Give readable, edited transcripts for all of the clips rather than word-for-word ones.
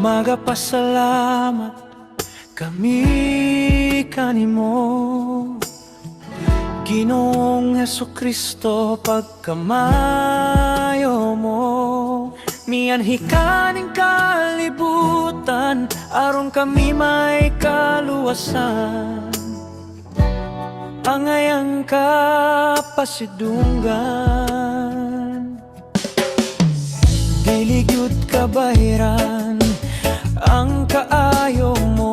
Magapasalamat kami kanimo, Ginoong Hesukristo, pagkamayo mo. Mianhi ka ning kalibutan, aron kami may kaluwasan. Angayang kapasidunggan, dili gyud kabayran ang kaayo mo,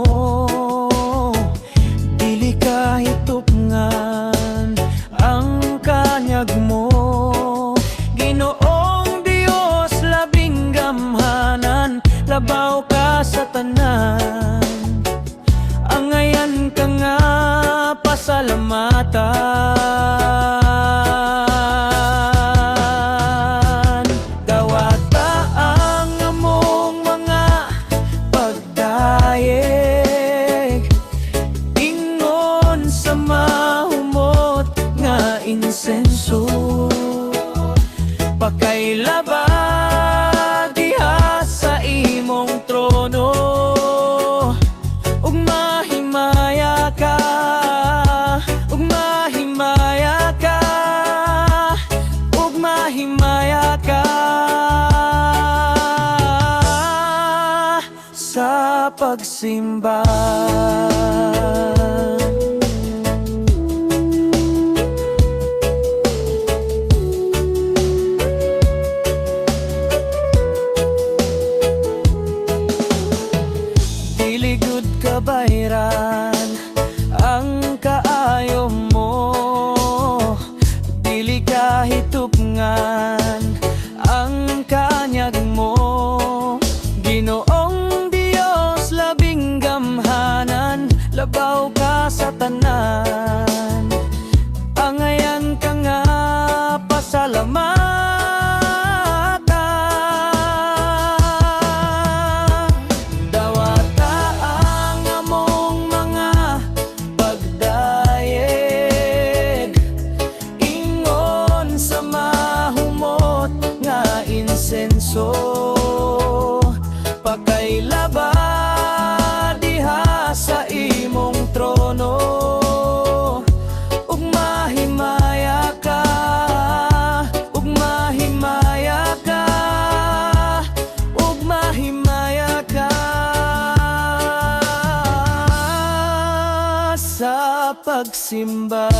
dili ka hitupngan ang kanyag mo. Ginoong Dios, labing gamhanan, labaw ka sa tanan. Angayan ka nga pasalamatan. Dawata ang among mga pagdayeg, ingon sa mahumot nga insenso. Pakailabag diha sa imong trono, ug mahimaya ka, ug mahimaya ka, ug mahimaya ka sa pagsimba. Dili gud kabayran ang kaayo mo, dili ka hitupngan ang kanyag mo. Ginoong Dios, labing gamhanan, labaw ka sa tanan. Angayan ka nga pasalamatan. Dawata ang among mga pagdayeg, ingon sa mahumot nga insenso. Pakailabad diha sa imong trono, ug mahimaya ka, ug mahimaya ka, ug mahimaya ka sa pagsimba.